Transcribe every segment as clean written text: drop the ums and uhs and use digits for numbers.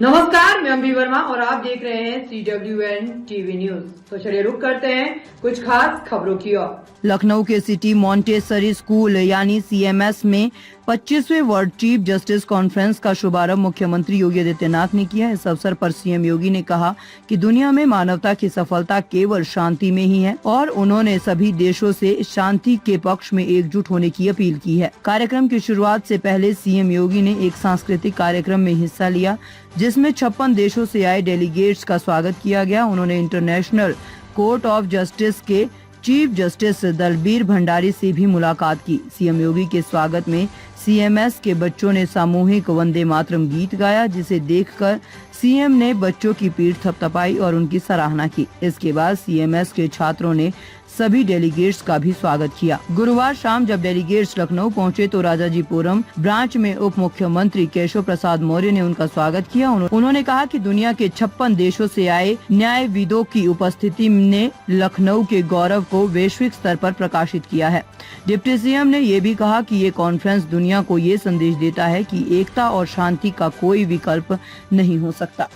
नमस्कार, मैं अंबी वर्मा और आप देख रहे हैं CWN टीवी न्यूज। तो चलिए रुक करते हैं कुछ खास खबरों की ओर। लखनऊ के सिटी मॉन्टेसरी स्कूल यानी CMS में 25वें वर्ल्ड चीफ जस्टिस कॉन्फ्रेंस का शुभारंभ मुख्यमंत्री योगी आदित्यनाथ ने किया। इस अवसर पर CM योगी ने कहा कि दुनिया में मानवता की सफलता केवल शांति में ही है और उन्होंने सभी देशों से शांति के पक्ष में एकजुट होने की अपील की है। कार्यक्रम की शुरुआत से पहले CM योगी ने एक सांस्कृतिक कार्यक्रम में हिस्सा लिया जिसमें 56 देशों से आए डेलीगेट्स का स्वागत किया गया। उन्होंने इंटरनेशनल कोर्ट ऑफ जस्टिस के चीफ जस्टिस दलबीर भंडारी से भी मुलाकात की। CM योगी के स्वागत में CMS के बच्चों ने सामूहिक वंदे मातरम गीत गाया, जिसे देखकर CM ने बच्चों की पीठ थपथपाई और उनकी सराहना की। इसके बाद CMS के छात्रों ने सभी डेलीगेट्स का भी स्वागत किया। गुरुवार शाम जब डेलीगेट्स लखनऊ पहुंचे तो राजाजीपुरम ब्रांच में उप मुख्यमंत्री केशव प्रसाद मौर्य ने उनका स्वागत किया। उन्होंने कहा कि दुनिया के 56 देशों से आए न्यायविदों की उपस्थिति ने लखनऊ के गौरव को वैश्विक स्तर पर प्रकाशित किया है। डिप्टी CM ने ये भी कहा कि ये कॉन्फ्रेंस दुनिया को ये संदेश देता है कि एकता और शांति का कोई विकल्प नहीं हो सकता।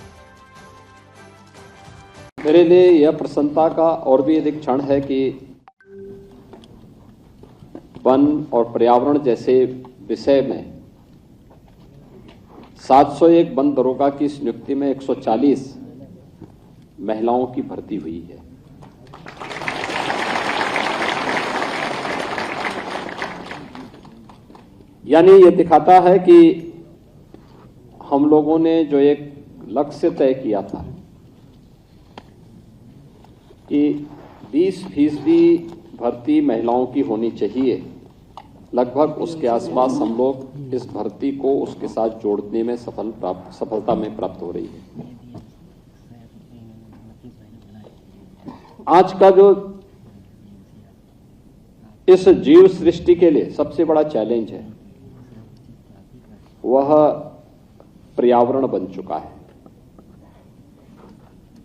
मेरे लिए यह प्रसन्नता का और भी अधिक क्षण है कि वन और पर्यावरण जैसे विषय में 701 वन दरोगा की इस नियुक्ति में 140 महिलाओं की भर्ती हुई है। यानी ये दिखाता है कि हम लोगों ने जो एक लक्ष्य तय किया था कि 20% भर्ती महिलाओं की होनी चाहिए, लगभग उसके आसपास हम लोग इस भर्ती को उसके साथ जोड़ने में सफलता में प्राप्त हो रही है। आज का जो इस जीव सृष्टि के लिए सबसे बड़ा चैलेंज है वह पर्यावरण बन चुका है।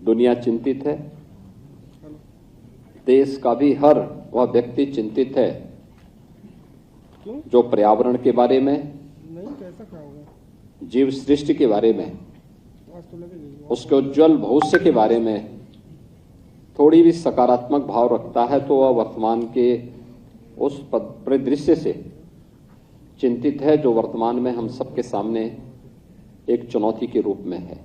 दुनिया चिंतित है, देश का भी हर वह व्यक्ति चिंतित है जो पर्यावरण के बारे में, जीव सृष्टि के बारे में, उसके उज्जवल भविष्य के बारे में थोड़ी भी सकारात्मक भाव रखता है तो वह वर्तमान के उस परिदृश्य से चिंतित है जो वर्तमान में हम सबके सामने एक चुनौती के रूप में है।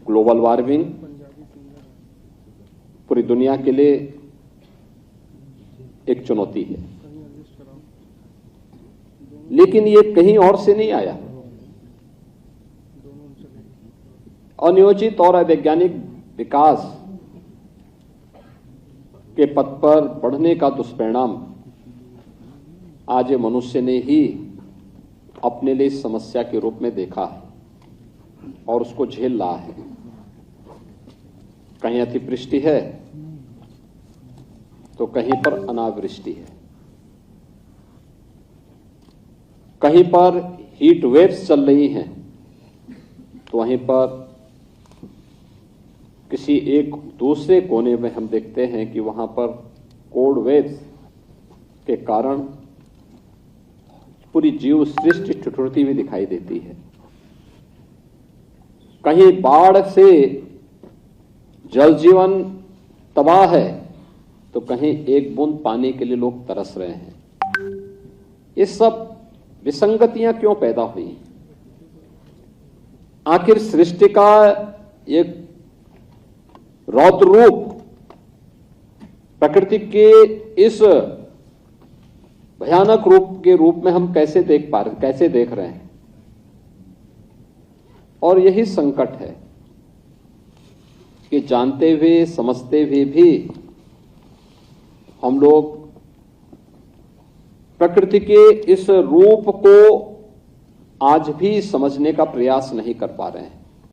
ग्लोबल वार्मिंग पूरी दुनिया के लिए एक चुनौती है, लेकिन ये कहीं और से नहीं आया। अनियोजित और अवैज्ञानिक विकास के पथ पर बढ़ने का दुष्परिणाम आज मनुष्य ने ही अपने लिए समस्या के रूप में देखा है और उसको झेल रहा है। कहीं अतिवृष्टि है तो कहीं पर अनावृष्टि है, कहीं पर हीट वेव्स चल रही हैं तो वहीं पर किसी एक दूसरे कोने में हम देखते हैं कि वहां पर कोल्ड वेव्स के कारण पूरी जीव सृष्टि ठिठुरती हुई दिखाई देती है। कहीं बाढ़ से जल जीवन तबाह है तो कहीं एक बूंद पानी के लिए लोग तरस रहे हैं। ये सब विसंगतियां क्यों पैदा हुई? आखिर सृष्टि का एक रौद्र रूप प्रकृति के इस भयानक रूप के रूप में हम कैसे देख रहे हैं? और यही संकट है कि जानते हुए समझते हुए भी हम लोग प्रकृति के इस रूप को आज भी समझने का प्रयास नहीं कर पा रहे हैं।